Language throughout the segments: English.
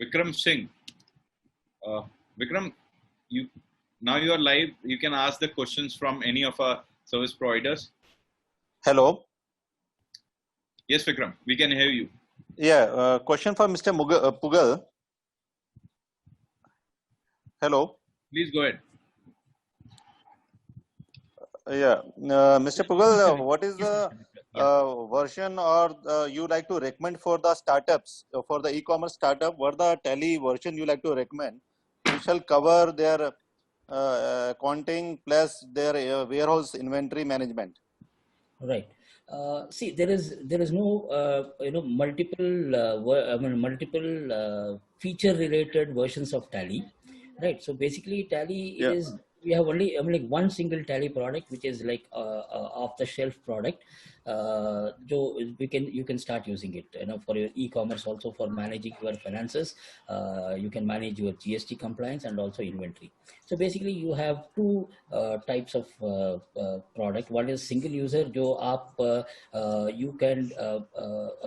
Vikram Singh. Vikram, you are live. You can ask the questions from any of our service providers. Hello. Yes, Vikram, we can hear you. Yeah, question for Mr. Pugal. Hello. Please go ahead. Yeah, Mr. Pugal, what is the version or you like to recommend for the startups, for the e-commerce startup? What the Tally version you like to recommend? Which shall cover their accounting plus their warehouse inventory management. Right. See, there is no multiple feature related versions of Tally, right? So basically, Tally is, we have only one single Tally product, which is like off the shelf product. So you can start using it, for your e-commerce, also for managing your finances. You can manage your GST compliance and also inventory. So basically, you have two types of product. One is single user, जो आप you can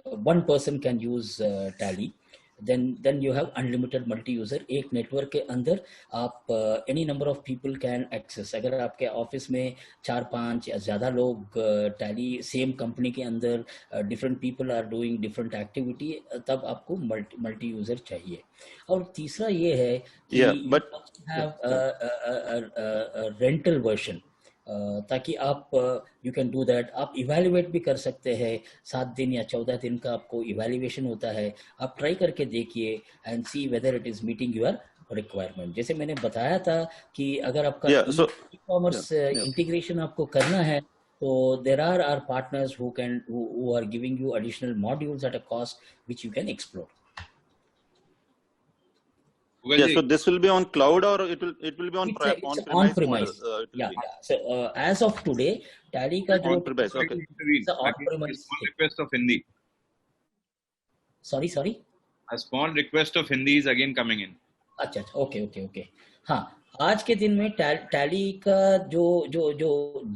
one person can use Tally. Then you have unlimited multi user. एक network के अंदर आप any number of people can access. अगर आपके office में 4-5 या ज़्यादा लोग Tally सेम कंपनी के अंदर different people are doing different activity, तब आपको मल्टी यूजर चाहिए. और तीसरा ये है कि have a rental version, ताकि आप यू कैन डू दैट. आप इवेल्युएट भी कर सकते हैं. 7 दिन या 14 दिन का आपको इवेल्युएशन होता है. आप ट्राई करके देखिए and see whether it is meeting your requirement. जैसे मैंने बताया था कि अगर आपका ई कॉमर्स इंटीग्रेशन आपको करना है, तो there are our partners who are giving you additional modules at a cost which you can explore. So this will be on cloud or it will be on on-premise. So as of today, Tally का जो on-premise, okay. on-premise. Small request of Hindi. Sorry. A small request of Hindi is again coming in. अच्छा, okay. हाँ, आज के दिन में Tally का जो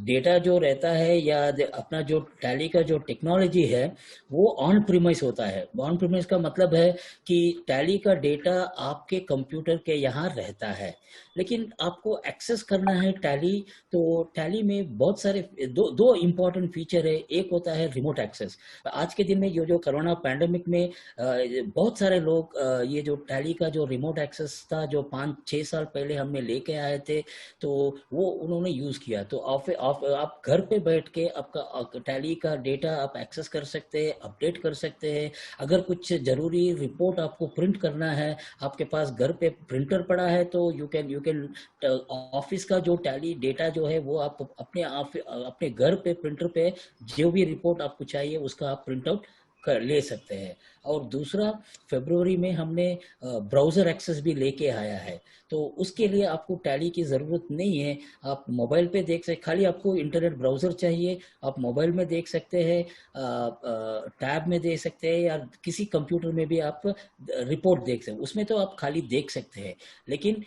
डेटा जो रहता है, या अपना जो Tally का जो टेक्नोलॉजी है, वो ऑन प्रीमाइस होता है. ऑन प्रीमाइस का मतलब है कि Tally का डेटा आपके कंप्यूटर के यहाँ रहता है, लेकिन आपको एक्सेस करना है Tally. तो Tally में बहुत सारे दो इम्पोर्टेंट फीचर है. एक होता है रिमोट एक्सेस. आज के दिन में जो कोरोना पैंडेमिक में बहुत सारे लोग ये जो Tally का जो रिमोट एक्सेस था, जो 5-6 साल पहले हमने लेके आए थे, तो वो उन्होंने यूज किया. तो आप घर पे बैठ के आपका Tally का डेटा आप एक्सेस कर सकते हैं, अपडेट कर सकते हैं. अगर कुछ जरूरी रिपोर्ट आपको प्रिंट करना है, आपके पास घर पे प्रिंटर पड़ा है, तो यू कैन ऑफिस का जो Tally डेटा जो है, वो आप अपने घर पे प्रिंटर पे जो भी रिपोर्ट आपको चाहिए उसका आप प्रिंट आउट ले सकते हैं. और दूसरा, फरवरी में हमने ब्राउज़र एक्सेस भी लेके आया है, तो उसके लिए आपको Tally की ज़रूरत नहीं है. आप मोबाइल पे देख सकते, खाली आपको इंटरनेट ब्राउज़र चाहिए, आप मोबाइल में देख सकते हैं, टैब में देख सकते हैं, या किसी कंप्यूटर में भी आप रिपोर्ट देख सकते हैं. उसमें तो आप खाली देख सकते हैं, लेकिन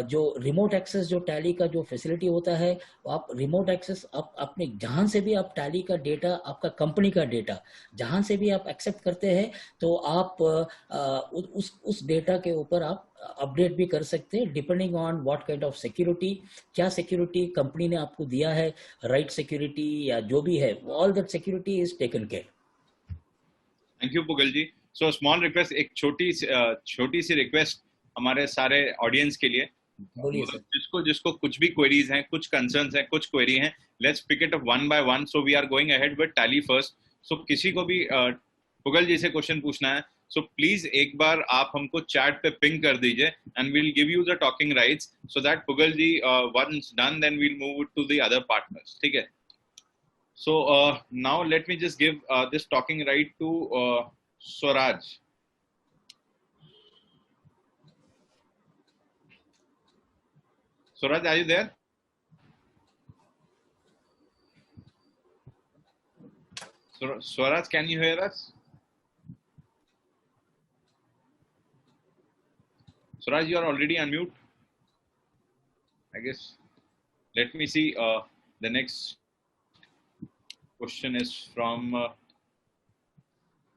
जो रिमोट एक्सेस जो Tally का जो फैसिलिटी होता है, आप रिमोट एक्सेस आप अपने जहाँ से भी आप Tally का डेटा, आपका कंपनी का डेटा जहाँ से भी आप एक्सेप्ट करते हैं, तो आप उस डेटा के ऊपर आप अपडेट भी कर सकते हैं, depending on what kind of security, क्या सिक्योरिटी कंपनी ने आपको दिया है, राइट सिक्योरिटी या जो भी है, all that security is taken care. Thank you Pugal ji. So small request, एक छोटी सी रिक्वेस्ट हमारे सारे ऑडियंस के लिए. बोलिए सर. जिसको कुछ भी क्वेरीज हैं, कुछ कंसर्न्स हैं, कुछ क्वेरी हैं, let's pick it up one by one. So we are going ahead with Tally first. So किसी को भी पुगल जी से क्वेश्चन पूछना है, सो प्लीज एक बार आप हमको चैट पे पिंग कर दीजिए, and we'll give you the talking rights, so that Pugal ji once done then we'll move to the other partners. ठीक है? So now let me just give this talking right to Swaraj. Swaraj, are you there? Swaraj, can you hear us? Swaraj, you are already on mute, I guess. Let me see. The next question is from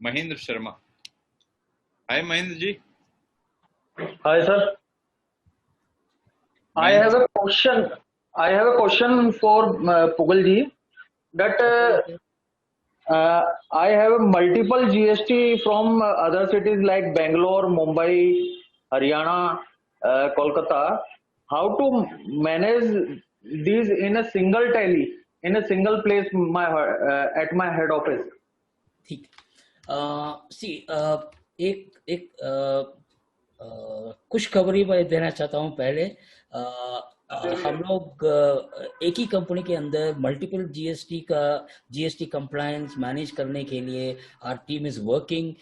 Mahendra Sharma. Hi, Mahendra ji. Hi, sir. I have a question. I have a question for Pugalji. That Okay. I have multiple GST from other cities like Bangalore, Mumbai, Haryana, Kolkata. How to manage these in a single tally, in a single place, at my head office? ठीक। सी एक एक खुशखबरी मैं देना चाहता हूँ पहले। हम लोग एक ही कंपनी के अंदर मल्टीपल जीएसटी कंप्लायंस मैनेज करने के लिए our team is working.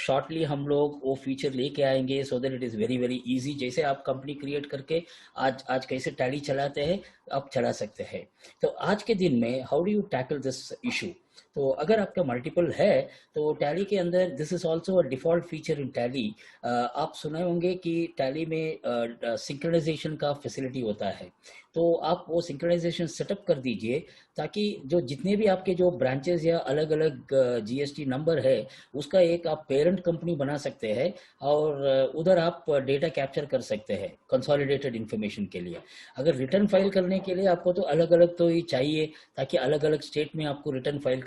Shortly हम लोग वो फीचर लेके आएंगे so that it is very very easy. जैसे आप कंपनी क्रिएट करके आज कैसे टैली चलाते हैं आप चला सकते हैं। तो आज के दिन में how do you tackle this issue? तो अगर आपका मल्टीपल है तो टैली के अंदर this is also a default feature in tally. आप सुने होंगे कि टैली में सिंक्रोनाइजेशन का फैसिलिटी होता है। तो आप वो सिंक्रोनाइजेशन सेटअप कर दीजिए ताकि जो जितने भी आपके जो ब्रांचेस या अलग अलग जीएसटी नंबर है उसका एक आप पेरेंट कंपनी बना सकते हैं और उधर आप डेटा कैप्चर कर सकते हैं कंसोलिडेटेड इंफॉर्मेशन के लिए। अगर रिटर्न फाइल करने के लिए आपको तो अलग अलग तो ही चाहिए ताकि अलग अलग स्टेट में आपको रिटर्न फाइल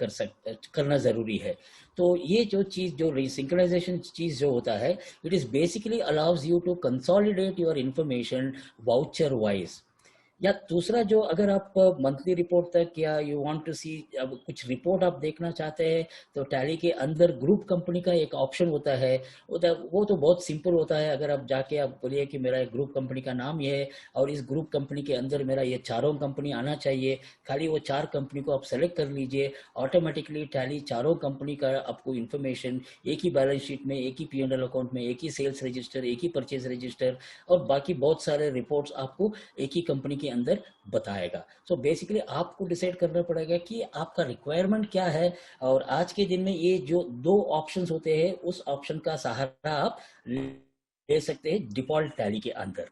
करना ज़रूरी है। तो ये जो चीज़ जो सिंक्रोनाइजेशन चीज़ जो होता है it is basically allows you to consolidate your information voucher wise. या दूसरा जो अगर आप मंथली रिपोर्ट तक या यू वांट टू सी अब कुछ रिपोर्ट आप देखना चाहते हैं तो टैली के अंदर ग्रुप कंपनी का एक ऑप्शन होता है। वो तो बहुत सिंपल होता है। अगर आप जाके आप बोलिए कि मेरा एक ग्रुप कंपनी का नाम ये है और इस ग्रुप कंपनी के अंदर मेरा ये चारों कंपनी आना चाहिए, खाली वो 4 कंपनी को आप सेलेक्ट कर लीजिए। ऑटोमेटिकली टैली चारों कंपनी का आपको इन्फॉर्मेशन एक ही बैलेंस शीट में, एक ही P&L अकाउंट में, एक ही सेल्स रजिस्टर, एक ही परचेज रजिस्टर और बाकी बहुत सारे रिपोर्ट्स आपको एक ही कंपनी के अंदर बताएगा। सो बेसिकली आपको डिसाइड करना पड़ेगा कि आपका रिक्वायरमेंट क्या है और आज के दिन में ये जो 2 ऑप्शंस होते हैं उस ऑप्शन का सहारा आप ले सकते हैं डिफॉल्ट टैली के अंदर।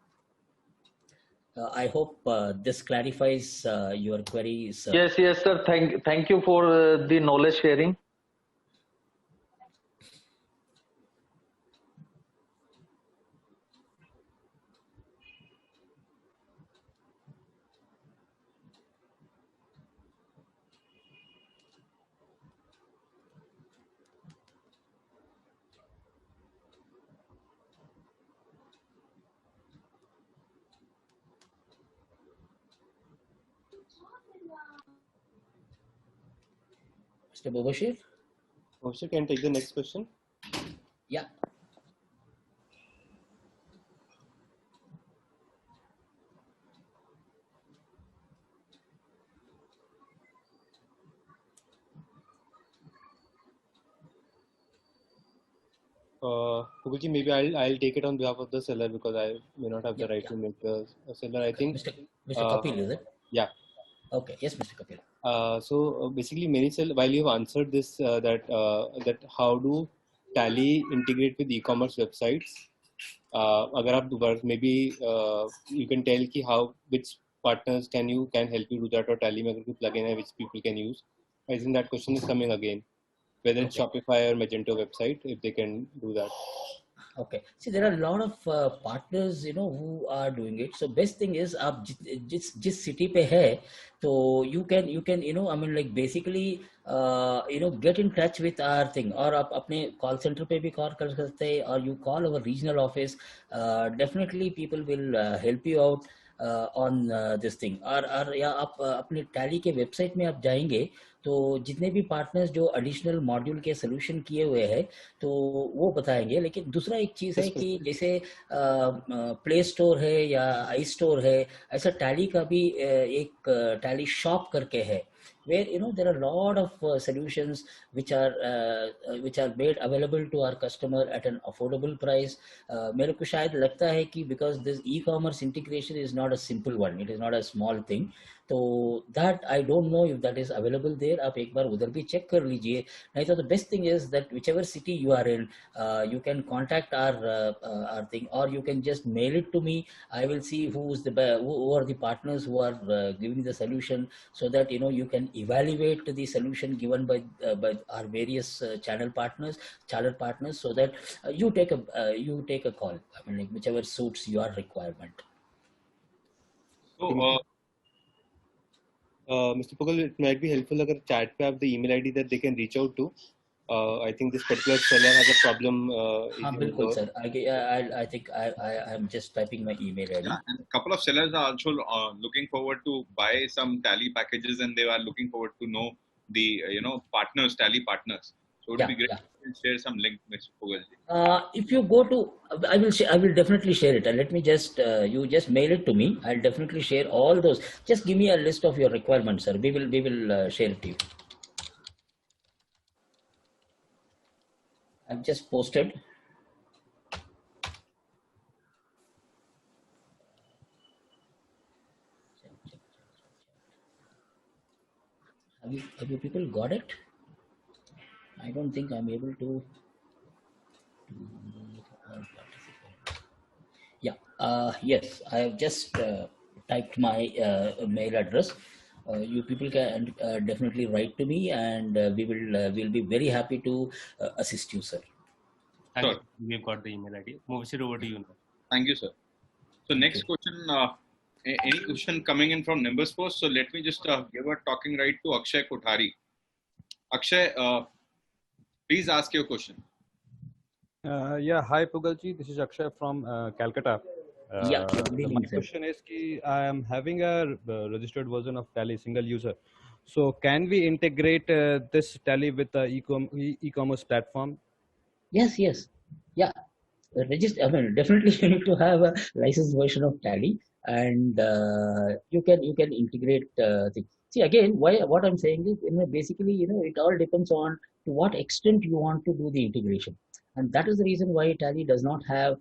I hope this clarifies your queries. Yes, sir. Thank you for the knowledge sharing. Mr. Mubashir? Mubashir, can take the next question? Yeah. Pugalji, maybe I'll take it on behalf of the seller because I may not have the right to make the seller. I think Mr. Kapil, is it? Yeah. Okay. Yes, Mr. Kapil. So basically, many seller, while you've answered this, that how do Tally integrate with e-commerce websites? अगर आप maybe you can tell कि how which partners can help you do that, or Tally में अगर कोई plugin है which people can use. I think that question is coming again. Whether it's Shopify or Magento website, if they can do that. Okay. See, there are a lot of partners, who are doing it. So best thing is आप जिस city पे है, तो you can I mean like basically get in touch with our thing, और आप अपने call center पे भी call कर सकते हैं और you call our regional office. Definitely people will help you out on this thing. और या आप अपने टैली के वेबसाइट में आप जाएंगे तो जितने भी पार्टनर्स जो एडिशनल मॉड्यूल के सोल्यूशन किए हुए हैं तो वो बताएंगे। लेकिन दूसरा एक चीज़ है कि जैसे प्ले स्टोर है या आई स्टोर है, ऐसा टैली का भी एक टैली शॉप करके है where there are a lot of solutions which are made available to our customer at an affordable price. मेरे को शायद लगता है कि because this e-commerce integration is not a simple one, it is not a small thing. तो that I don't know if that is available there. आप एक बार उधर भी check कर लीजिए. नहीं तो the best thing is that whichever city you are in, you can contact our thing, or you can just mail it to me. I will see who are the partners who are giving the solution, so that you can evaluate the solution given by our various channel partners, so that you take a call. I mean, like, whichever suits your requirement. So, Mr. Pugal, it might be helpful अगर chat पे आप the email ID that they can reach out to. I think this particular seller has a problem. हाँ बिल्कुल sir. I think I'm just typing my email ID. yeah, and a couple of sellers are also looking forward to buy some Tally packages, and they are looking forward to know the partners, Tally partners. So it would be great if you can share some link, Mr. Pugalji. If you go to, I will definitely share it. Let me just you just mail it to me. I'll definitely share all those. Just give me a list of your requirements, sir. We will share it to you. I've just posted. Have you people got it? I don't think I'm able to. Yeah. Yes, I have just typed my mail address. You people can definitely write to me, and we'll be very happy to assist you, sir. Sure. We've got the email ID. Mubashir, over to you now. Thank you, sir. So next question, any question coming in from Nimbus Post? So let me just give a talking right to Akshay Kothari. Akshay, please ask your question. Yeah, hi Pugalji, this is Akshay from Calcutta. Yeah, good evening, my sir. question is ki I am having a registered version of Tally, single user. So can we integrate this Tally with the e-commerce platform? Yes. Yeah. Register. I mean, definitely you need to have a licensed version of Tally, and you can integrate things. See, again, what I'm saying is, basically, it all depends on to what extent you want to do the integration, and that is the reason why Tally does not have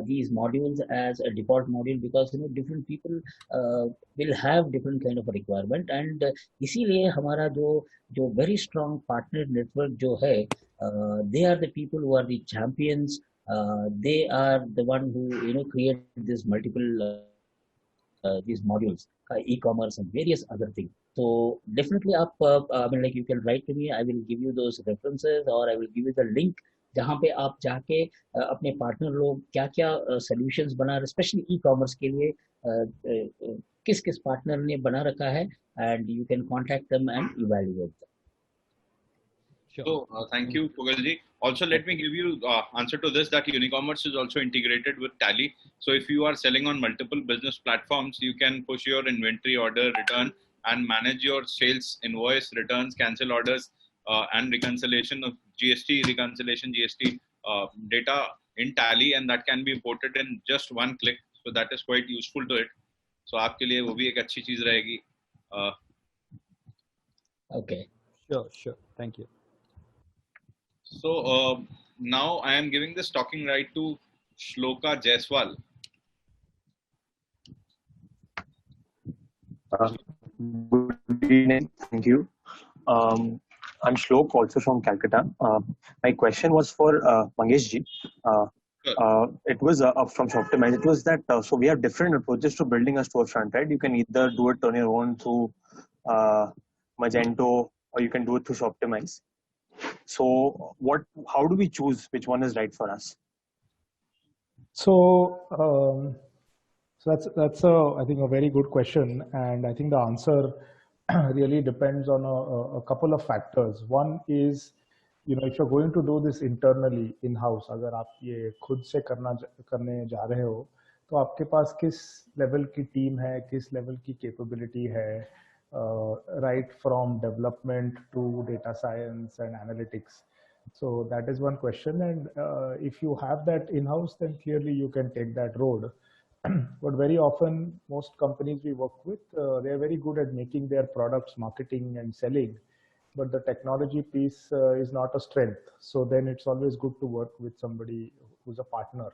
these modules as a default module, because different people will have different kind of a requirement, and इसीलिए हमारा जो very strong partner network जो है, they are the people who are the champions. They are the one who create this multiple these modules, e-commerce and various other things. So definitely up, I mean, like, you can write to me. I will give you those references, or I will give you the link जहाँ पे आप जाके अपने partner लोग क्या क्या solutions बना, specially e-commerce के लिए किस किस पार्टनर ने बना रखा है, and you can contact them and evaluate them. Sure. So thank you, Pugalji. Also, let me give you answer to this, that Unicommerce is also integrated with Tally. So if you are selling on multiple business platforms, you can push your inventory, order, return, and manage your sales, invoice, returns, cancel orders, and reconciliation of GST, GST data in Tally, and that can be imported in just one click. So that is quite useful to it. So आपके लिए वो भी एक अच्छी चीज रहेगी. Okay. Sure. Thank you. So now I am giving this talking right to Shloka Jaiswal. Good evening. Thank you. I'm Shlok, also from Calcutta. My question was for Mangesh ji. It was from Shoptimize. It was that so we have different approaches to building a storefront, right? You can either do it on your own through Magento, or you can do it through Shoptimize. So how do we choose which one is right for us? So that's I think a very good question, and I think the answer really depends on a couple of factors. One is, if you're going to do this internally in-house, अगर आप ये खुद से करने जा रहे हो, तो आपके पास किस लेवल की टीम है, किस लेवल की कैपेबिलिटी है, right from development to data science and analytics. So that is one question, and if you have that in-house, then clearly you can take that road. But very often, most companies we work with, they're very good at making their products, marketing and selling, but the technology piece is not a strength. So then it's always good to work with somebody who's a partner.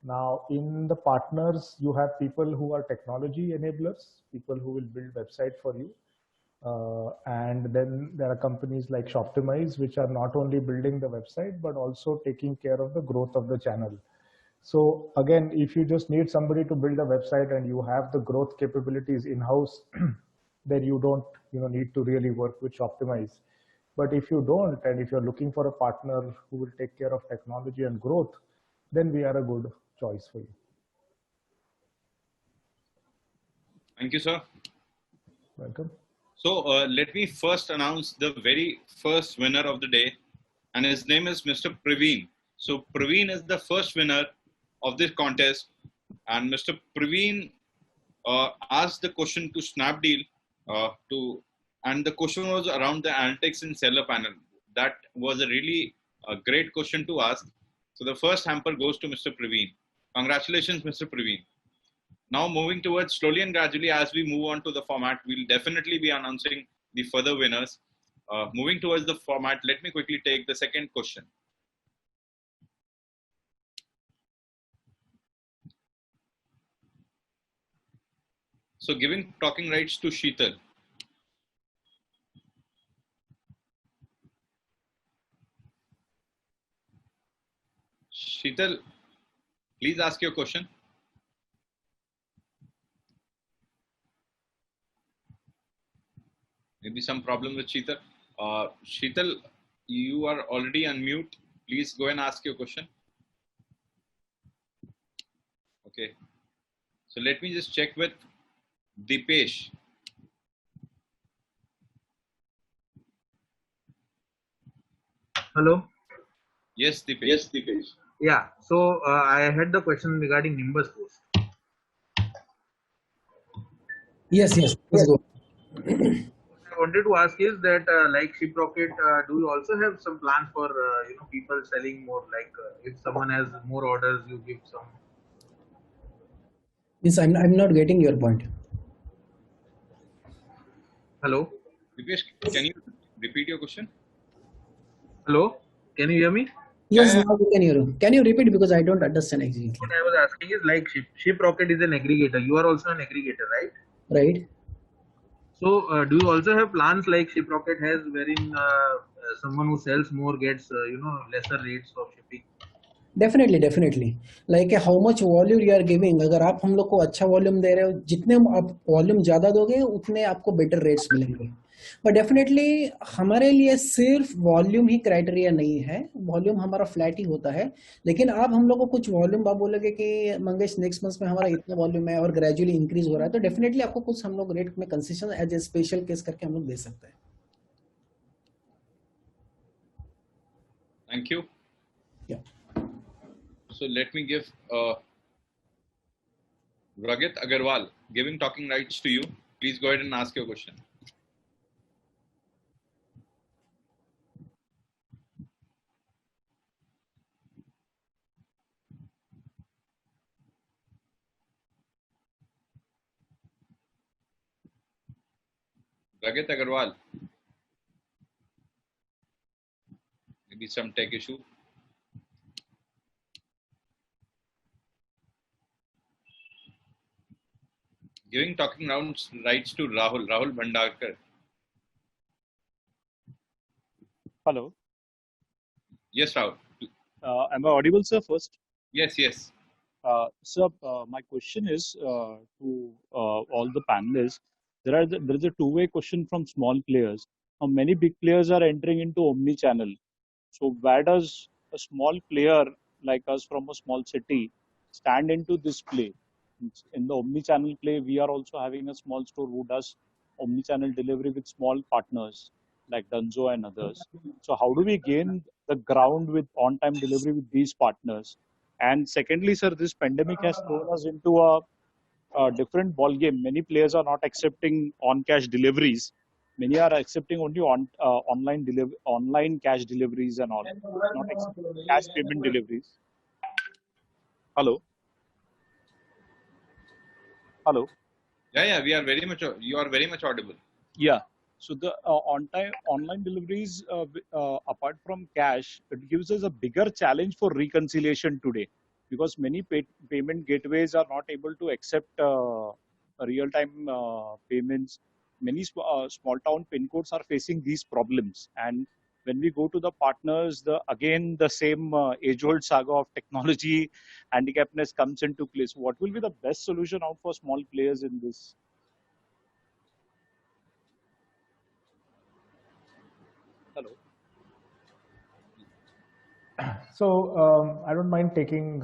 Now, in the partners, you have people who are technology enablers, people who will build website for you. And then there are companies like Shoptimize, which are not only building the website, but also taking care of the growth of the channel. So again, if you just need somebody to build a website and you have the growth capabilities in-house, then you don't need to really work with Shoptimize. But if you don't, and if you're looking for a partner who will take care of technology and growth, then we are a good choice for you. Thank you, sir. Welcome. So let me first announce the very first winner of the day, and his name is Mr. Praveen. So Praveen is the first winner of this contest, and Mr. Praveen asked the question to Snapdeal and the question was around the analytics in seller panel. That was a really great question to ask. So the first hamper goes to Mr. Praveen. Congratulations, Mr. Praveen. Now moving towards slowly and gradually as we move on to the format, we'll definitely be announcing the further winners. Moving towards the format, let me quickly take the second question. So giving talking rights to Sheetal. Sheetal, please ask your question. Maybe some problem with Sheetal. Sheetal, you are already on mute. Please go and ask your question. Okay. So let me just check with Dipesh. Hello. Yes, Dipesh. Yes, Dipesh. Yeah. So I had the question regarding Nimbus Boost. Yes. Let's go. I wanted to ask is that like Shiprocket, do you also have some plans for people selling more? Like if someone has more orders, you give some. Yes, I'm not getting your point. Hello. Dipesh, can you repeat your question? Hello. Can you hear me? Yes, now we can hear you. Can you repeat because I don't understand exactly. What I was asking is like Shiprocket is an aggregator. You are also an aggregator, right? Right. So do you also have plans like Shiprocket has, wherein someone who sells more gets lesser rates of shipping? Definitely. Like how much volume you are giving. अगर आप हम लोग को अच्छा volume दे रहे हो, जितने आप वॉल्यूम ज्यादा दोगे उतने आपको बेटर रेट्स मिलेंगे. बट डेफिनेटली हमारे लिए सिर्फ वॉल्यूम ही क्राइटेरिया नहीं है. वॉल्यूम हमारा फ्लैट ही होता है, लेकिन आप हम लोग को कुछ वॉल्यूम आप बोलोगे कि मंगेश नेक्स्ट मंथ में हमारा इतना वॉल्यूम है और ग्रेजुअली इंक्रीज हो रहा है, तो डेफिनेटली आपको कुछ हम लोग रेट में concession as a special case करके हम लोग दे सकते हैं. Thank you. Yeah. So let me give Ragit Agarwal, giving talking rights to you. Please go ahead and ask your question. Ragit Agarwal. Maybe some tech issue. Giving talking rights to Rahul Bhandarkar. Hello. Yes, Rahul. Am I audible, sir, first? Yes. Sir, my question is to all the panelists. There is a two-way question from small players. Now, many big players are entering into omni-channel. So where does a small player like us from a small city stand into this play? In the omni-channel play, we are also having a small store who does omni-channel delivery with small partners like Dunzo and others. So how do we gain the ground with on-time delivery with these partners? And secondly, sir, this pandemic has thrown us into a different ball game. Many players are not accepting on-cash deliveries. Many are accepting only online cash deliveries and all, not accepting cash payment deliveries. Hello. Yeah. We are very much. You are very much audible. Yeah. So the online deliveries, apart from cash, it gives us a bigger challenge for reconciliation today, because many payment gateways are not able to accept real-time payments. Many small town pin codes are facing these problems, and when we go to the partners, the same age-old saga of technology handicapness comes into place. What will be the best solution out for small players in this? Hello. So I don't mind taking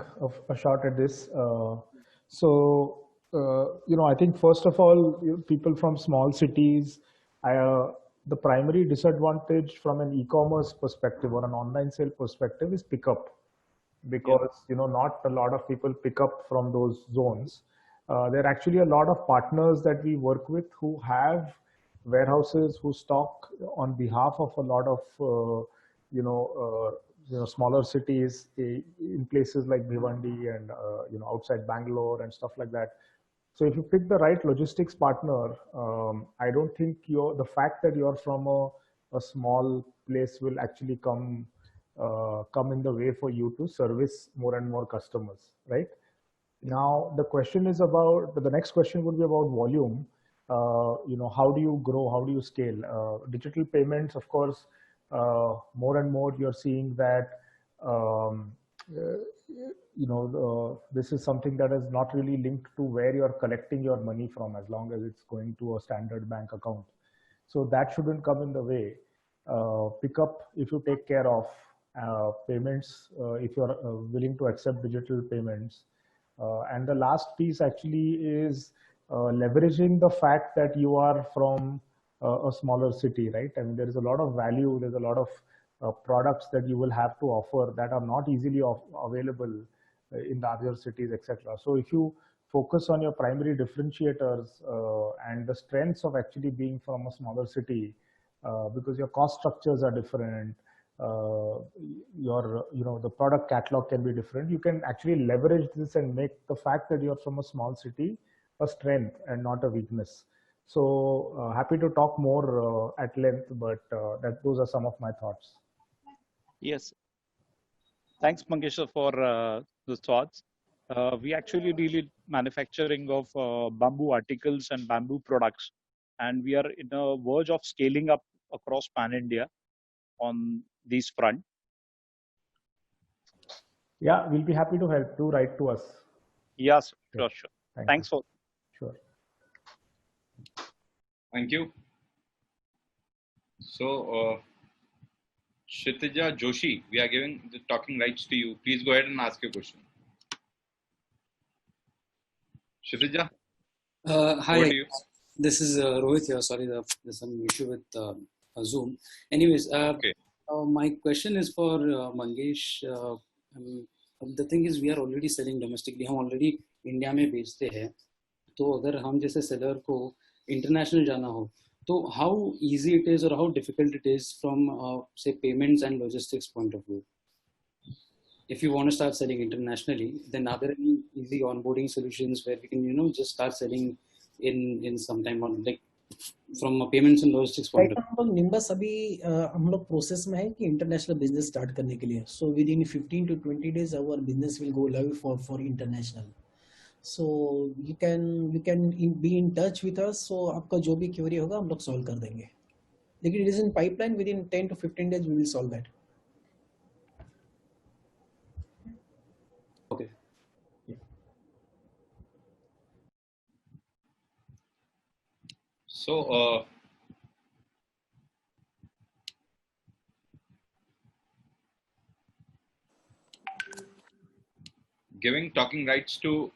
a shot at this. I think first of all, people from small cities, the primary disadvantage from an e-commerce perspective or an online sale perspective is pickup, because not a lot of people pick up from those zones. There are actually a lot of partners that we work with who have warehouses who stock on behalf of a lot of smaller cities in places like Bhiwandi and outside Bangalore and stuff like that. So if you pick the right logistics partner, I don't think the fact that you're from a small place will actually come in the way for you to service more and more customers, right? Now the question is the next question would be about volume. How do you grow? How do you scale? Digital payments, of course, more and more you're seeing that this is something that is not really linked to where you're collecting your money from, as long as it's going to a standard bank account. So that shouldn't come in the way. Pickup, if you take care of, payments, if you're willing to accept digital payments. And the last piece actually is leveraging the fact that you are from a smaller city, right? I mean, there is a lot of value, there's a lot of products that you will have to offer that are not easily available in the other cities, etc. So if you focus on your primary differentiators and the strengths of actually being from a smaller city, because your cost structures are different, the product catalog can be different, you can actually leverage this and make the fact that you're from a small city a strength and not a weakness. So happy to talk more at length, but those are some of my thoughts. Yes. Thanks, Mangesh, for the thoughts. We actually deal manufacturing of bamboo articles and bamboo products, and we are in a verge of scaling up across Pan-India on these front. Yeah, we'll be happy to help. Do write to us. Yes, sure. Thanks for. Sure. Thank you. So, Kshitija Joshi, we are giving the talking rights to you. Please go ahead and ask your question. Kshitija? Hi, this is Rohit here. Sorry, there's some issue with Zoom. Anyways, okay. My question is for Mangesh. The thing is, we are already selling domestically. हम already India में बेचते हैं. तो अगर हम जैसे seller को international जाना हो, so how easy it is or how difficult it is from say payments and logistics point of view? If you want to start selling internationally, then are there any easy onboarding solutions where we can just start selling in some time, like from a payments and logistics point of view? Nimbus अभी हम लोग process में है कि international business start करने के लिए. So within 15 to 20 days our business will go live for international. So you can be in touch with us. So आपका जो भी query होगा हम लोग solve कर देंगे. लेकिन it is in pipeline. Within 10 to 15 days we will solve that. Okay. Yeah. So giving talking rights to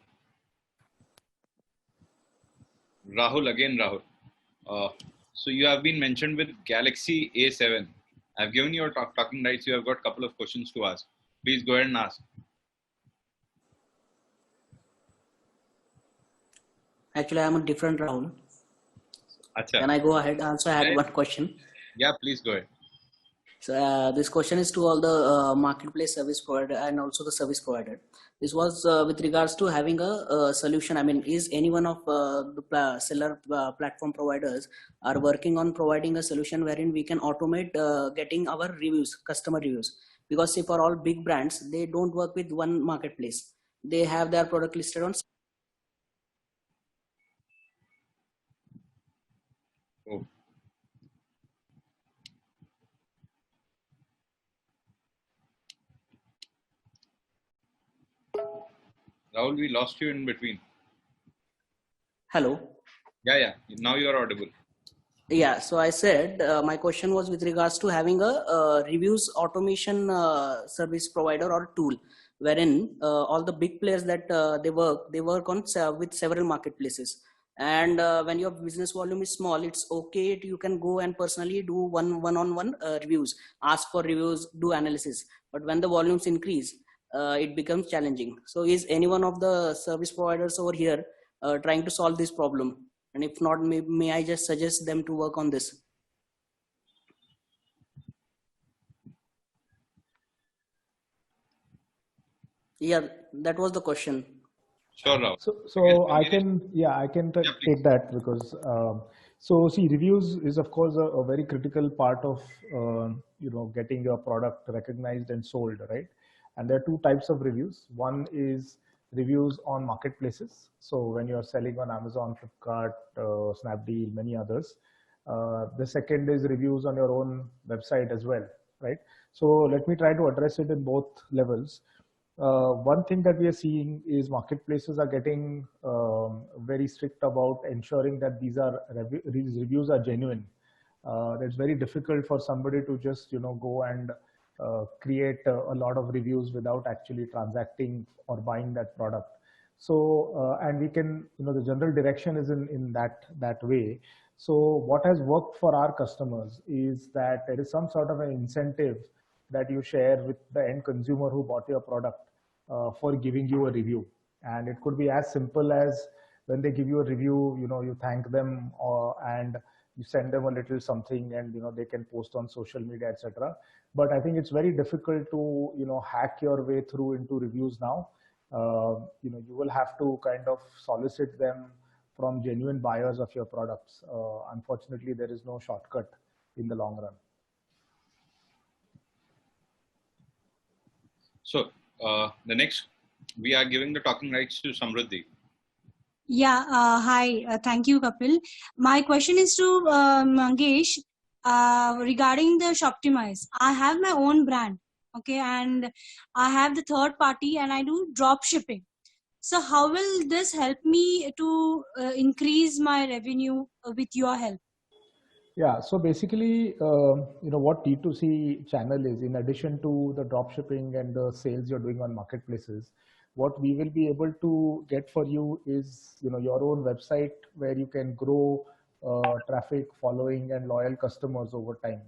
Rahul again, Rahul. So you have been mentioned with Galaxy A7. I've given you your talking rights. You have got a couple of questions to ask. Please go ahead and ask. Actually, I'm a different Rahul. Achha. Can I go ahead? Also, I had one question. Yeah, please go ahead. So this question is to all the marketplace service provider and also the service provider. This was with regards to having a solution. I mean, is any one of the seller platform providers are working on providing a solution wherein we can automate getting our reviews, customer reviews? Because say for all big brands, they don't work with one marketplace. they have their product listed on. Oh. Rahul, we lost you in between. Hello. Yeah. Now you are audible. Yeah, so I said my question was with regards to having a reviews automation service provider or tool, wherein all the big players that they work on with several marketplaces. And when your business volume is small, it's okay. You can go and personally do one-on-one reviews, ask for reviews, do analysis. But when the volumes increase, it becomes challenging. So is any one of the service providers over here trying to solve this problem? And if not, may I just suggest them to work on this? Yeah, that was the question. Sure, Rahul. So I can take that because so see, reviews is of course a very critical part of getting your product recognized and sold, right? And there are two types of reviews. One is reviews on marketplaces. So when you're selling on Amazon, Flipkart, Snapdeal, many others. The second is reviews on your own website as well, right? So let me try to address it in both levels. One thing that we are seeing is marketplaces are getting very strict about ensuring that these reviews are genuine. It's very difficult for somebody to just go and create a lot of reviews without actually transacting or buying that product. So and we can, the general direction is in that way. So what has worked for our customers is that there is some sort of an incentive that you share with the end consumer who bought your product for giving you a review. And it could be as simple as when they give you a review, you thank them and you send them a little something and they can post on social media, etc. But I think it's very difficult to hack your way through into reviews now. You will have to kind of solicit them from genuine buyers of your products. Unfortunately, there is no shortcut in the long run. So the next, we are giving the talking rights to Samruddhi. Yeah, hi. Thank you, Kapil. My question is to Mangesh regarding the Shoptimize. I have my own brand, okay, and I have the third party and I do drop shipping. So how will this help me to increase my revenue with your help? Yeah, so basically, what D2C channel is, in addition to the drop shipping and the sales you're doing on marketplaces, what we will be able to get for you is, your own website where you can grow traffic, following, and loyal customers over time.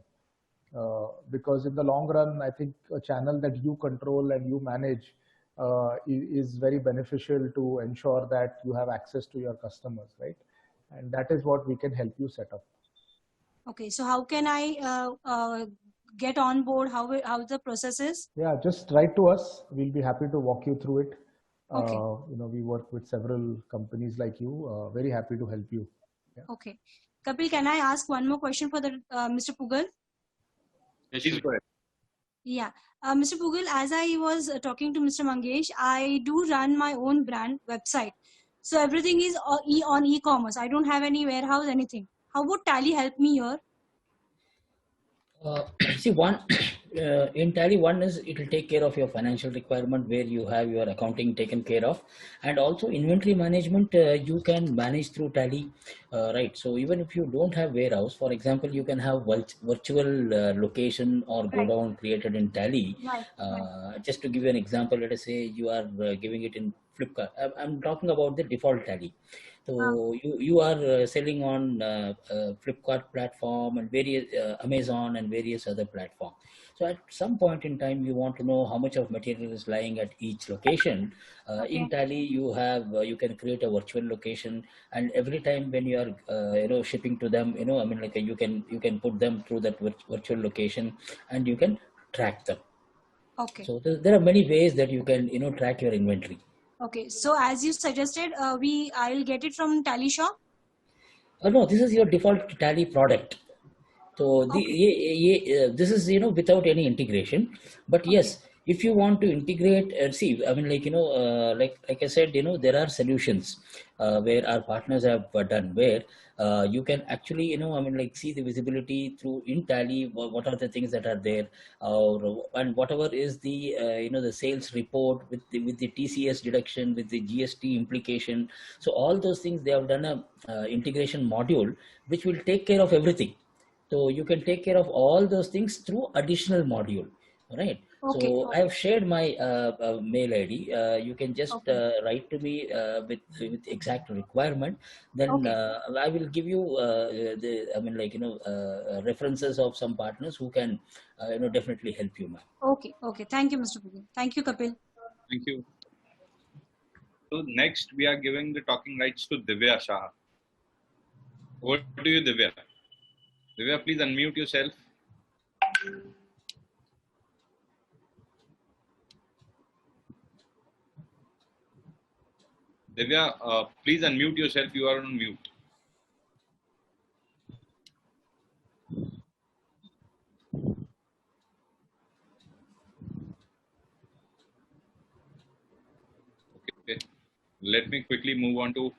Because in the long run, I think a channel that you control and you manage is very beneficial to ensure that you have access to your customers, right? And that is what we can help you set up. Okay, so how can I get on board? How the process is? Yeah, just write to us. We'll be happy to walk you through it. Okay. We work with several companies like you. Very happy to help you. Yeah. Okay. Kapil, can I ask one more question for the Mr. Pugal? Yes, go ahead. Yeah. Mr. Pugal, as I was talking to Mr. Mangesh, I do run my own brand website. So everything is on e-commerce. I don't have any warehouse, anything. How would Tally help me here? See, in Tally, one is it will take care of your financial requirement where you have your accounting taken care of, and also inventory management you can manage through Tally, right? So even if you don't have warehouse, for example, you can have virtual location or go down created in Tally. Right. Just to give you an example, let us say you are giving it in Flipkart. I'm talking about the default Tally. So you are selling on Flipkart platform and various Amazon and various other platforms. So at some point in time, you want to know how much of material is lying at each location. In Tally, you can create a virtual location, and every time when you are shipping to them, you can put them through that virtual location, and you can track them. Okay. So there are many ways that you can track your inventory. Okay, so as you suggested, I'll get it from Tally Shop? No, this is your default Tally product. So this is without any integration. But yes, if you want to integrate, see, I mean, like, like I said, there are solutions where our partners have done, where you can actually, I mean, like, see the visibility through in Tally, what are the things that are there, and whatever is the, the sales report with the TCS deduction, with the GST implication. So all those things, they have done a integration module, which will take care of everything. So you can take care of all those things through additional module, right? Okay. So I have shared my mail ID. You can just write to me with exact requirement. Then I will give you references of some partners who can definitely help you, ma'am. Okay. Thank you, Mr. Pugal. Thank you, Kapil. Thank you. So next we are giving the talking rights to Divya Shah. Over to you, Divya. Divya, please unmute yourself. Divya, please unmute yourself. You are on mute. Okay. Let me quickly move on to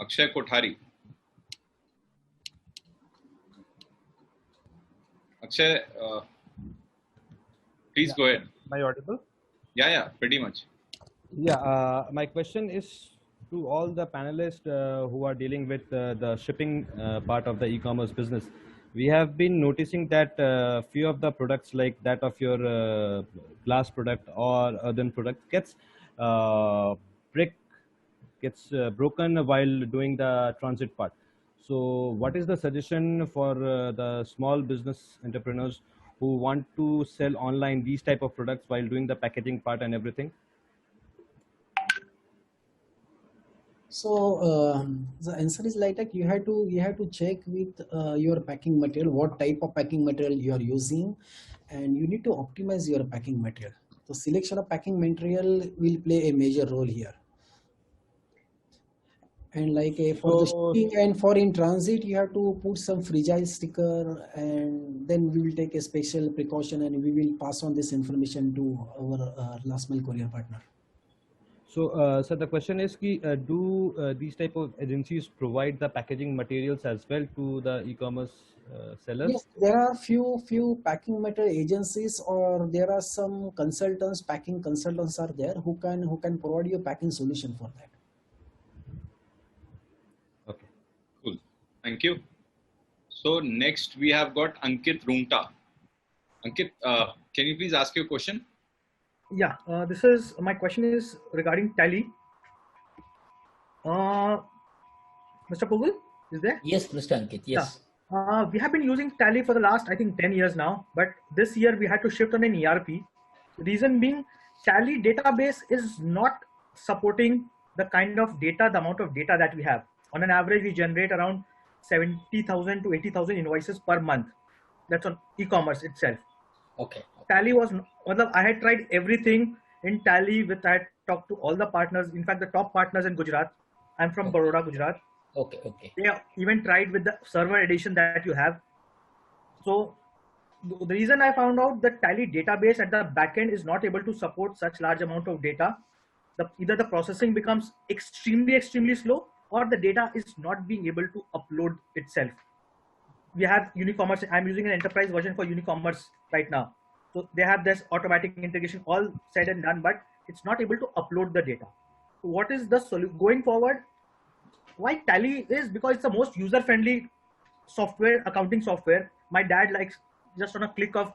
Akshay Kothari. Akshay, please go ahead. Am I audible? Yeah, pretty much. Yeah, my question is to all the panelists who are dealing with the shipping part of the e-commerce business. We have been noticing that few of the products, like that of your glass product or earthen product, gets broken while doing the transit part. So what is the suggestion for the small business entrepreneurs who want to sell online these type of products while doing the packaging part and everything? So the answer is like that you have to check with your packing material, what type of packing material you are using, and you need to optimize your packing material. So selection of packing material will play a major role here. And like for the shipping and for in transit, you have to put some fragile sticker, and then we will take a special precaution and we will pass on this information to our last mile courier partner. So, so the question is, do these type of agencies provide the packaging materials as well to the e-commerce sellers? Yes, there are few packing material agencies, or there are some consultants, packing consultants are there who can provide you a packing solution for that. Okay, cool. Thank you. So next we have got Ankit Rungta. Ankit, can you please ask your question? Yeah, my question is regarding Tally. Mr. Pugal, is there? Yes, Mr. Ankit, yes. Yeah. We have been using Tally for the last, I think, 10 years now, but this year we had to shift on an ERP. Reason being, Tally database is not supporting the kind of data, the amount of data that we have. On an average, we generate around 70,000 to 80,000 invoices per month. That's on e-commerce itself. Okay. Tally was, I had tried everything in Tally. I had talked to all the partners, in fact, the top partners in Gujarat. I'm from Baroda, Gujarat. Okay. They even tried with the server edition that you have. So the reason I found out that Tally database at the backend is not able to support such large amount of data, either the processing becomes extremely slow, or the data is not being able to upload itself. We have Unicommerce. I'm using an enterprise version for Unicommerce right now. So they have this automatic integration all said and done, but it's not able to upload the data. So what is the solution going forward? Why Tally is because it's the most user-friendly software, accounting software. My dad likes just on a click of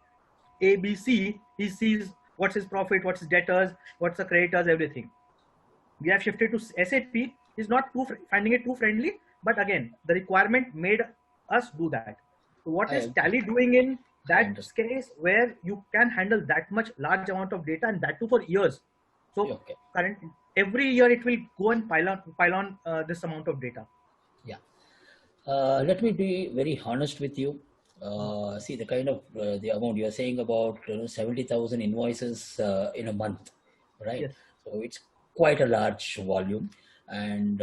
ABC, he sees what's his profit, what's his debtors, what's the creditors, everything. We have shifted to SAP. He's not finding it too friendly, but again, the requirement made us do that. So what is Tally doing in that case where you can handle that much large amount of data, and that too for years? So every year it will go and pile on this amount of data. Yeah. Let me be very honest with you. See the kind of the amount you are saying about 70,000 invoices in a month, right? Yes. So it's quite a large volume, and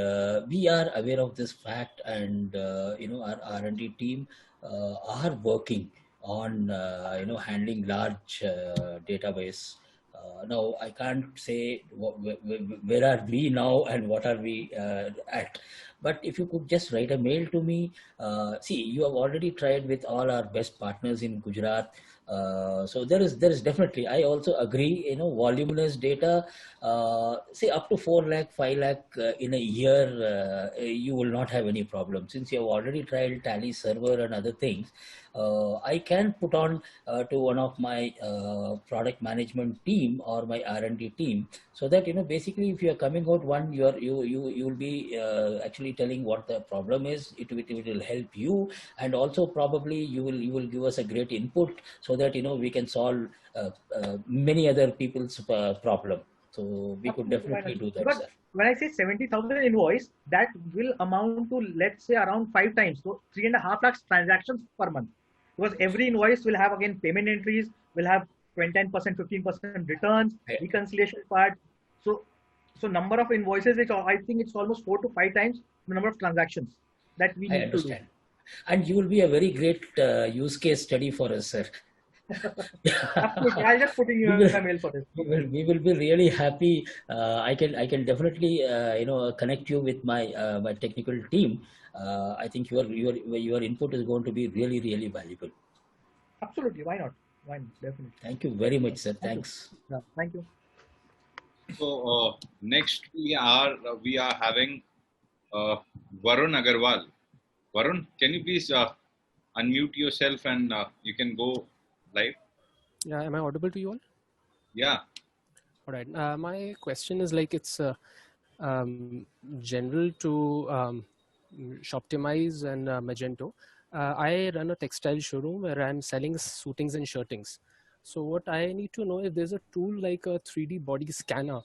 we are aware of this fact, and our R&D team are working on handling large database. Now I can't say where are we now and what are we at, but if you could just write a mail to me. See, you have already tried with all our best partners in Gujarat. So there is definitely, I also agree, voluminous data, say up to 4 lakh, 5 lakh in a year, you will not have any problem. Since you have already tried Tally server and other things, I can put on to one of my product management team or my R&D team, so that basically if you are coming out one, you will be actually telling what the problem is. It will help you, and also probably you will give us a great input, so that we can solve many other people's problem. So we could definitely do that, because sir. when I say 70,000 invoice, that will amount to, let's say, around 5 times, so 3.5 lakhs transactions per month. Because every invoice will have again payment entries, will have 10%, 15% returns, reconciliation part. So number of invoices, I think it's almost 4 to 5 times the number of transactions that we need to do. And you will be a very great use case study for us, sir. Absolutely. I'll just put in your mail for this. We will be really happy. I can definitely connect you with my my technical team. I think your input is going to be really, really valuable. Absolutely. Why not? Why not? Definitely. Thank you very much, sir. Thanks. Yeah, thank you. So next we are having Varun Agarwal. Varun, can you please unmute yourself and you can go live? Yeah, am I audible to you all? Yeah. All right. My question is like, it's general to Shoptimize and Magento. I run a textile showroom where I'm selling suitings and shirtings. So what I need to know, if there's a tool like a 3D body scanner,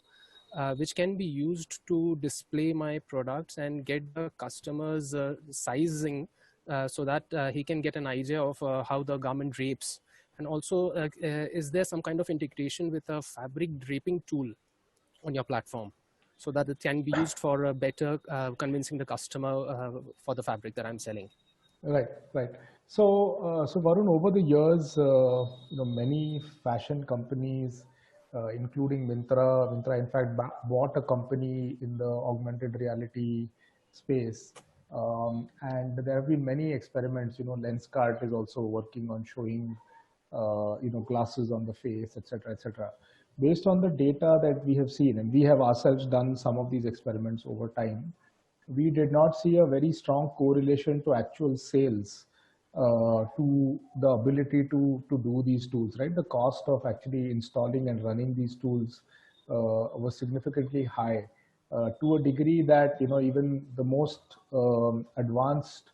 which can be used to display my products and get the customer's sizing, so that he can get an idea of how the garment drapes. And also, is there some kind of integration with a fabric draping tool on your platform, so that it can be used for better convincing the customer for the fabric that I'm selling? Right. So Varun, over the years, many fashion companies, including Myntra in fact bought a company in the augmented reality space, and there have been many experiments. Lenskart is also working on showing glasses on the face, etc. Based on the data that we have seen, and we have ourselves done some of these experiments over time, we did not see a very strong correlation to actual sales, to the ability to do these tools, right? The cost of actually installing and running these tools was significantly high, to a degree that even the most advanced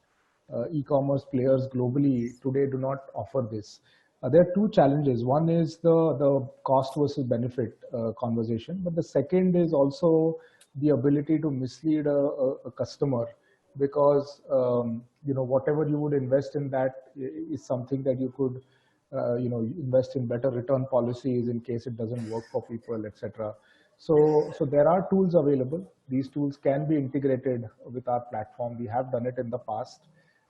e-commerce players globally today do not offer this. There are two challenges. One is the cost versus benefit conversation, but the second is also the ability to mislead a customer, because whatever you would invest in that is something that you could invest in better return policies in case it doesn't work for people, etc. So there are tools available. These tools can be integrated with our platform. We have done it in the past.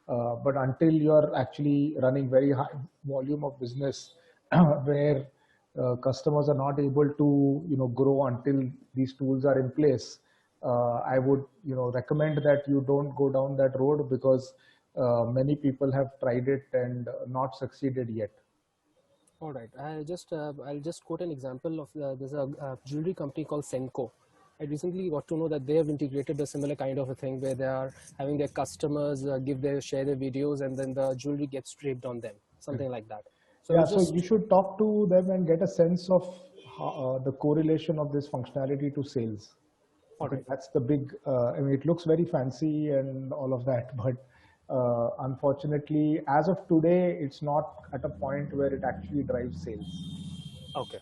But until you're actually running very high volume of business where customers are not able to grow until these tools are in place, I would recommend that you don't go down that road, because many people have tried it and not succeeded yet. All right. I'll just quote an example of there's a jewelry company called Senko. I recently got to know that they have integrated a similar kind of a thing where they are having their customers share their videos, and then the jewelry gets draped on them, something like that. So yeah, so you should talk to them and get a sense of the correlation of this functionality to sales. Okay, that's the big, it looks very fancy and all of that, but unfortunately, as of today, it's not at a point where it actually drives sales. Okay.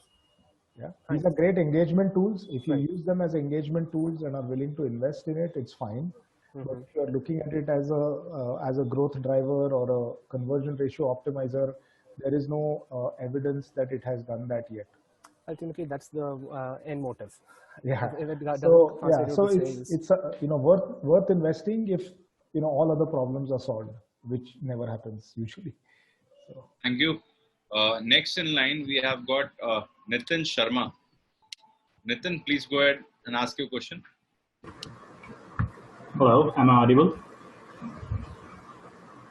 Yeah, these are great engagement tools. If you use them as engagement tools and are willing to invest in it, it's fine. But if you're looking at it as a growth driver or a conversion ratio optimizer, there is no evidence that it has done that yet. Ultimately, that's the end motive. Yeah. So it's worth investing if all other problems are solved, which never happens usually. Thank you. Next in line, we have got Nitin Sharma. Nitin, please go ahead and ask your question. Hello, am I audible?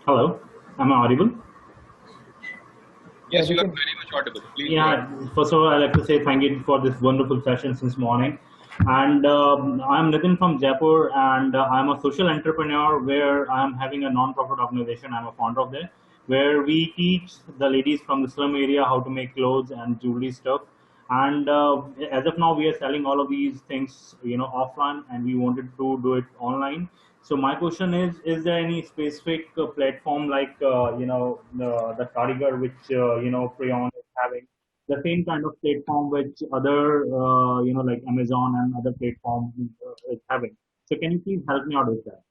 Hello, am I audible? Yes, you are very much audible. Please Yeah, first of all, I'd like to say thank you for this wonderful session since morning. And I'm Nitin from Jaipur, and I'm a social entrepreneur where I'm having a non-profit organization. I'm a founder of that, where we teach the ladies from the slum area how to make clothes and jewelry stuff. And as of now, we are selling all of these things, offline, and we wanted to do it online. So my question is there any specific platform like, the Karigar, which, Prion is having, the same kind of platform which other, like Amazon and other platforms is having? So can you please help me out with that?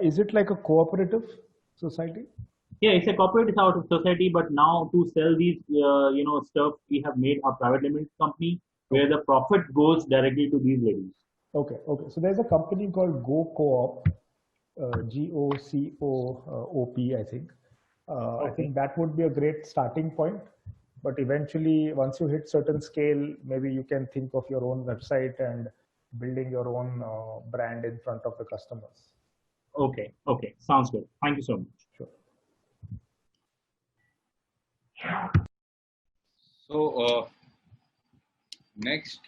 Is it like a cooperative society? Yeah, it's a cooperative society, but now to sell these, stuff, we have made a private limited company where the profit goes directly to these ladies. Okay. So there's a company called Go Co-op, GOCOOP, I think. I think that would be a great starting point. But eventually, once you hit certain scale, maybe you can think of your own website and building your own brand in front of the customers. Okay. Sounds good. Thank you so much. Sure. So next,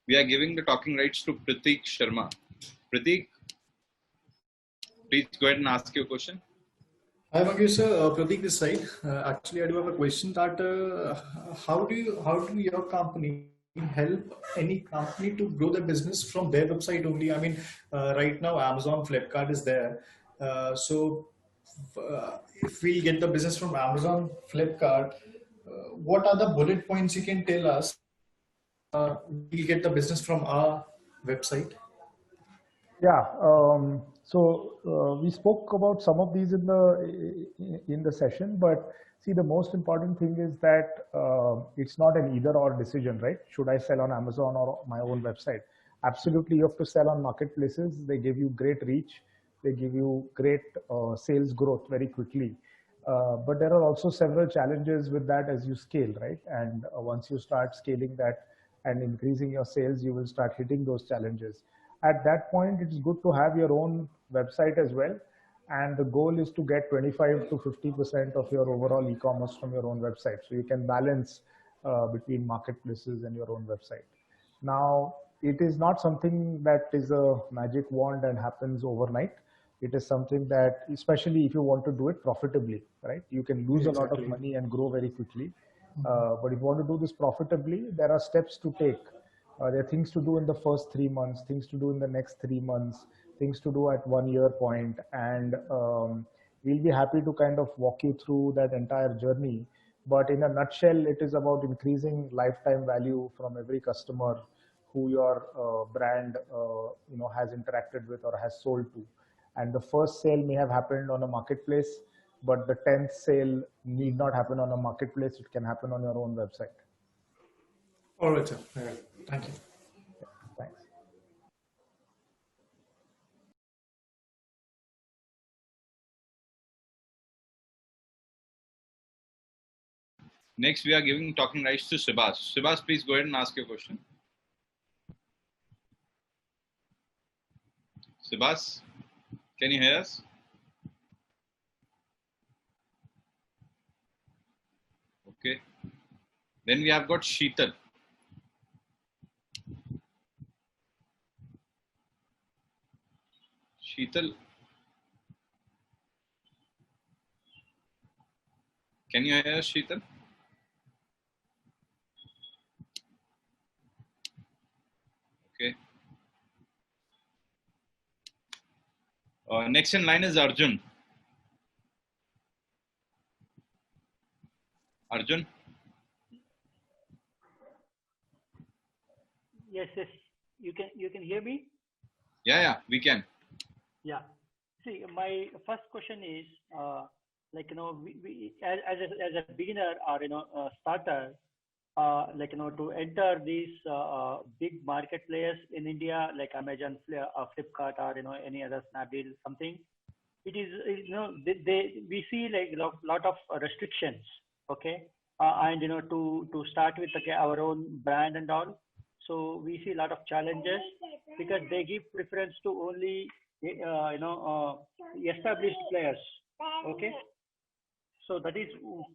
we are giving the talking rights to Prateek Sharma. Prateek, please go ahead and ask your question. Hi Mangesh sir, Prateek this side. Actually, I do have a question that how do your company help any company to grow their business from their website only? I mean, right now Amazon, Flipkart is there. So if we get the business from Amazon, Flipkart, what are the bullet points you can tell us? We get the business from our website. Yeah. So we spoke about some of these in the session, but see, the most important thing is that it's not an either-or decision, right? Should I sell on Amazon or my own website? Absolutely, you have to sell on marketplaces. They give you great reach. They give you great sales growth very quickly. But there are also several challenges with that as you scale, right? And once you start scaling that and increasing your sales, you will start hitting those challenges. At that point, it's good to have your own website as well. And the goal is to get 25 to 50% of your overall e-commerce from your own website. So you can balance between marketplaces and your own website. Now, it is not something that is a magic wand and happens overnight. It is something that, especially if you want to do it profitably, right? You can lose a lot of money and grow very quickly. But if you want to do this profitably, there are steps to take. There are things to do in the first 3 months, things to do in the next 3 months, things to do at 1 year point. And we'll be happy to kind of walk you through that entire journey. But in a nutshell, it is about increasing lifetime value from every customer who your brand has interacted with or has sold to. And the first sale may have happened on a marketplace, but the 10th sale need not happen on a marketplace. It can happen on your own website. All right, sir. Thank you. Thanks. Next, we are giving talking rights to Subhas. Subhas, please go ahead and ask your question. Subhas, can you hear us? Okay. Then we have got Sheetal. Sheetal, can you hear us, Sheetal? Okay. Next in line is Arjun. Arjun? Yes. You can hear me? Yeah, we can. Yeah. See, my first question is, we as a beginner or starter, to enter these big market players in India like Amazon, Flipkart, or any other Snapdeal something. it is, we see like lot of restrictions, okay, and to start with our own brand and all. So we see a lot of challenges because they give preference to only established players. Okay, so that is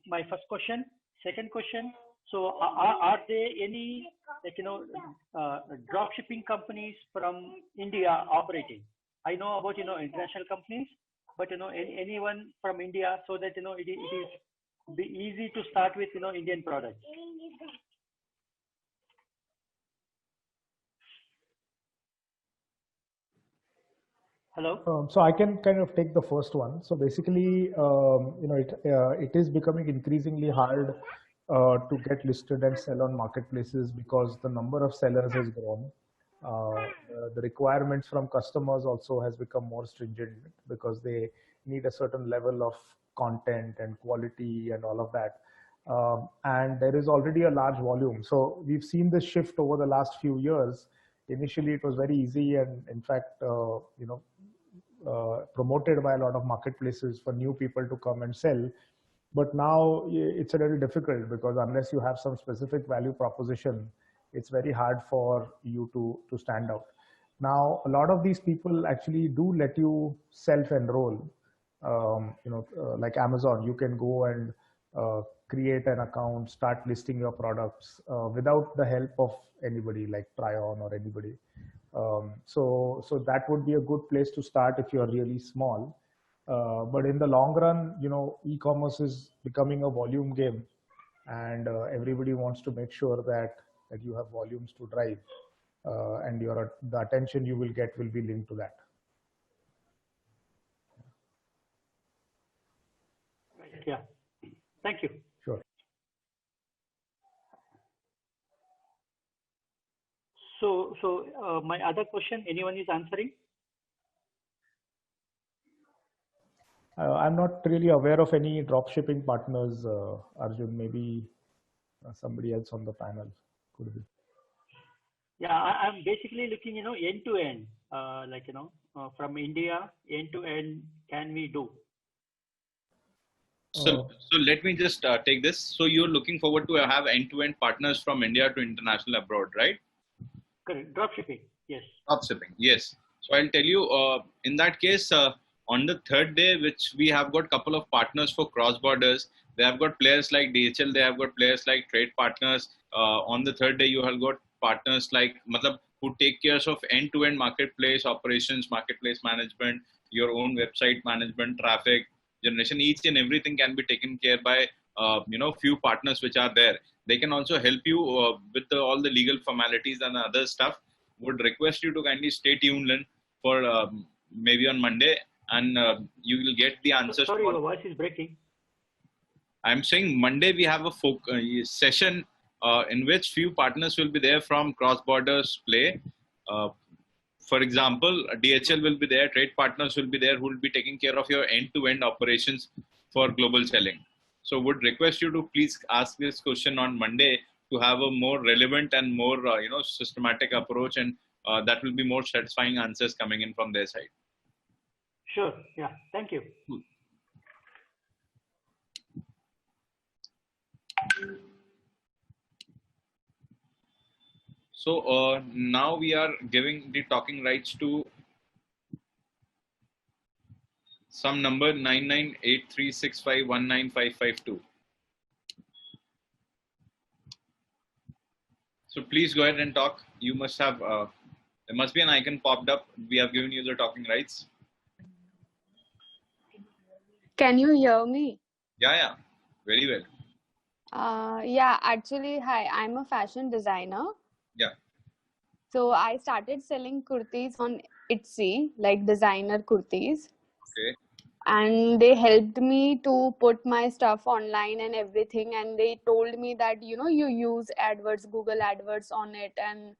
my first question. Second question: so are there any drop shipping companies from India operating? I know about international companies, but anyone from India, so that it is be easy to start with Indian products. Hello. So I can kind of take the first one. So basically, it is becoming increasingly hard to get listed and sell on marketplaces because the number of sellers has grown. The requirements from customers also has become more stringent because they need a certain level of content and quality and all of that. And there is already a large volume. So we've seen this shift over the last few years. Initially, it was very easy and in fact, promoted by a lot of marketplaces for new people to come and sell. But now it's a little difficult because unless you have some specific value proposition, it's very hard for you to stand out. Now, a lot of these people actually do let you self-enroll. Like Amazon, you can go and create an account, start listing your products without the help of anybody like Tryon or anybody. So that would be a good place to start if you're really small. But in the long run, e-commerce is becoming a volume game, and everybody wants to make sure that you have volumes to drive, and the attention you will get will be linked to that. Yeah. Thank you. Sure. So my other question, anyone is answering? I'm not really aware of any drop shipping partners, Arjun. Maybe somebody else on the panel could be. Yeah, I'm basically looking, end to end, from India, end to end, can we do? So let me just take this. So you're looking forward to have end-to-end partners from India to international abroad, right? Correct. Drop shipping, yes. Drop shipping, yes. So I'll tell you, in that case, on the third day, which we have got a couple of partners for cross borders. They have got players like DHL. They have got players like Trade Partners. On the third day, you have got partners like who take care of end-to-end marketplace operations, marketplace management, your own website management, traffic generation. Each and everything can be taken care by few partners which are there. They can also help you with all the legal formalities and other stuff. Would request you to kindly stay tuned in for maybe on Monday, and you will get the answers. Sorry, your voice is breaking. I'm saying Monday we have a session in which few partners will be there from cross borders play. For example, DHL will be there, Trade Partners will be there, who will be taking care of your end-to-end operations for global selling. So would request you to please ask this question on Monday to have a more relevant and more systematic approach, and that will be more satisfying answers coming in from their side. Sure. Yeah. Thank you. So now we are giving the talking rights to some number 998365195552. So please go ahead and talk. You must have, there must be an icon popped up. We have given you the talking rights. Can you hear me? Yeah, very well. Yeah, actually, hi, I'm a fashion designer. Yeah. So I started selling kurtis on Etsy, like designer kurtis. Okay. And they helped me to put my stuff online and everything. And they told me that, you use AdWords, Google AdWords on it, and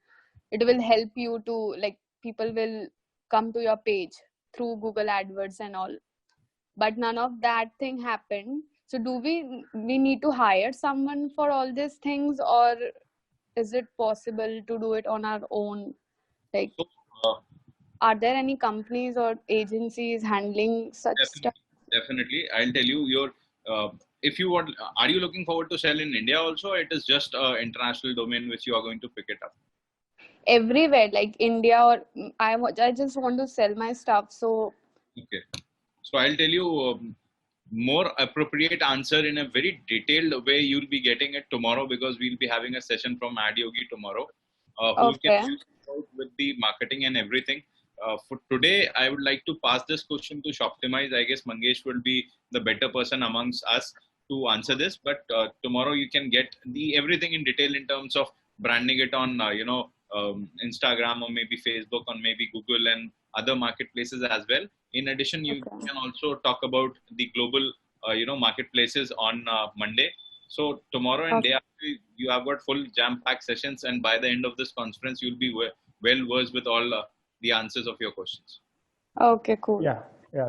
it will help you to, people will come to your page through Google AdWords and all. But none of that thing happened. So do we need to hire someone for all these things, or is it possible to do it on our own? are there any companies or agencies handling such stuff? Definitely. I'll tell you your, if you want, are you looking forward to sell in India also, or it is just an international domain which you are going to pick it up? Everywhere, like India, or I just want to sell my stuff. So Okay. So I'll tell you more appropriate answer in a very detailed way. You'll be getting it tomorrow, because we'll be having a session from Adiyogi tomorrow, who can help you out with the marketing and everything. For today, I would like to pass this question to Shoptimize. I guess Mangesh will be the better person amongst us to answer this. But tomorrow you can get the everything in detail in terms of branding it on Instagram, or maybe Facebook, or maybe Google and other marketplaces as well. In addition, you can also talk about the global marketplaces on Monday. So tomorrow and day after, you have got full jam-packed sessions, and by the end of this conference, you'll be well versed with all the answers of your questions. Okay, cool. Yeah.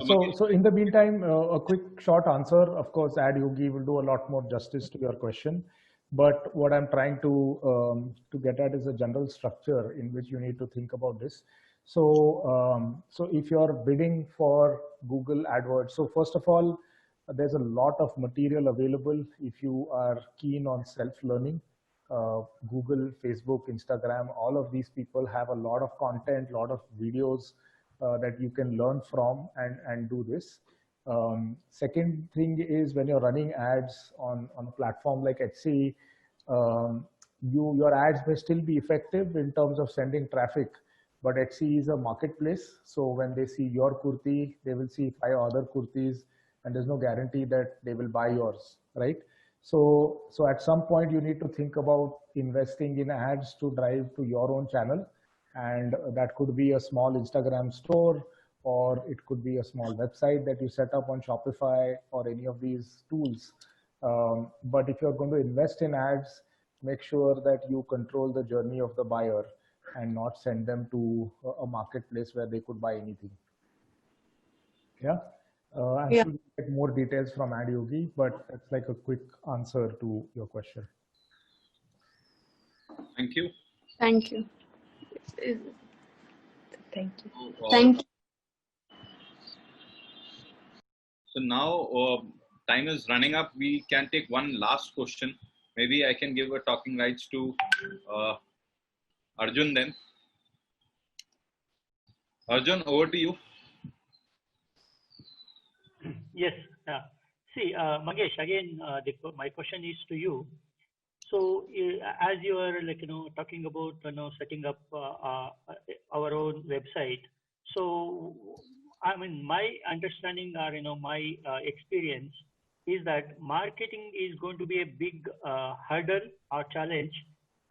So in the meantime, a quick short answer. Of course, Adiyogi will do a lot more justice to your question. But what I'm trying to get at is a general structure in which you need to think about this. So if you're bidding for Google AdWords, so first of all, there's a lot of material available if you are keen on self-learning. Google, Facebook, Instagram, all of these people have a lot of content, a lot of videos that you can learn from and do this. Second thing is, when you're running ads on a platform like Etsy, your ads may still be effective in terms of sending traffic, but Etsy is a marketplace. So when they see your kurti, they will see 5 other kurtis, and there's no guarantee that they will buy yours, right? So at some point you need to think about investing in ads to drive to your own channel. And that could be a small Instagram store, or it could be a small website that you set up on Shopify or any of these tools. But if you're going to invest in ads, make sure that you control the journey of the buyer and not send them to a marketplace where they could buy anything. Yeah. I'm sure you get more details from Adiyogi, but that's like a quick answer to your question. Thank you. Thank you. Thank you. Thank you. So now time is running up. We can take one last question. Maybe I can give a talking rights to Arjun then. Arjun, over to you. Yes. See, Mangesh, again, my question is to you. So, as you are talking about setting up our own website. So, I mean, my understanding or my experience is that marketing is going to be a big hurdle or challenge.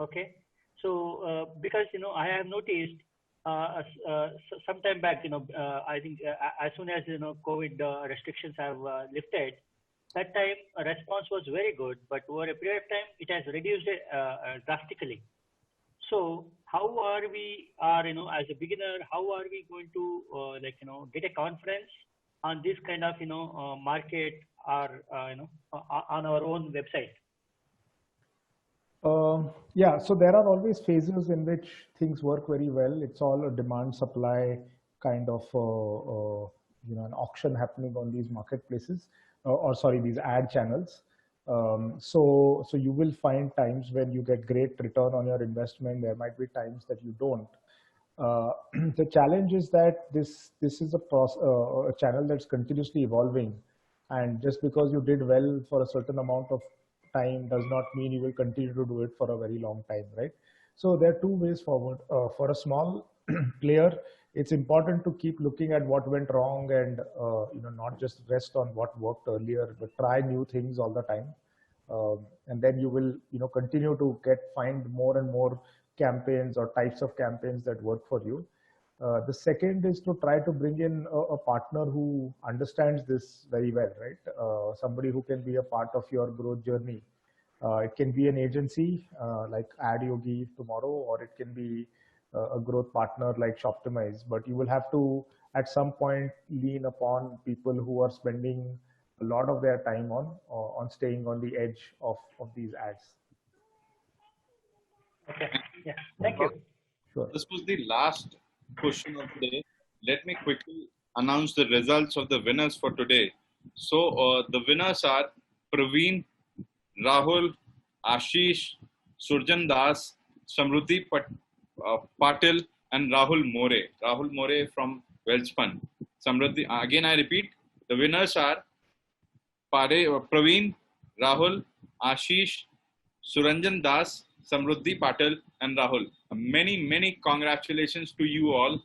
Okay. So, because I have noticed some time back, I think as soon as COVID restrictions have lifted, that time a response was very good, but over a period of time it has reduced drastically. So how are we as a beginner, how are we going to get a confidence on this kind of market or on our own website? Yeah, so there are always phases in which things work very well. It's all a demand supply kind of an auction happening on these marketplaces, these ad channels. So you will find times when you get great return on your investment. There might be times that you don't. The challenge is that this is a channel that's continuously evolving, and just because you did well for a certain amount of time does not mean you will continue to do it for a very long time, right? So there are two ways forward. For a small player, it's important to keep looking at what went wrong and not just rest on what worked earlier, but try new things all the time. And then you will continue to find more and more campaigns or types of campaigns that work for you. The second is to try to bring in a partner who understands this very well, right? Somebody who can be a part of your growth journey. It can be an agency like Adiyogi tomorrow, or it can be a growth partner like Shoptimize. But you will have to, at some point, lean upon people who are spending a lot of their time on staying on the edge of these ads. Okay. Yeah. Thank you. Sure. This was the last question of the day. let me quickly announce the results of the winners for today. So the winners are Praveen, Rahul, Ashish, Surjan Das, Samruddhi Patil, and Rahul More. Rahul More from Welspun. Samruddhi, again I repeat, the winners are Praveen, Rahul, Ashish, Suranjan Das, Samruddhi Patil, and Rahul. Many congratulations to you all.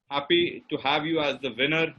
Happy to have you as the winner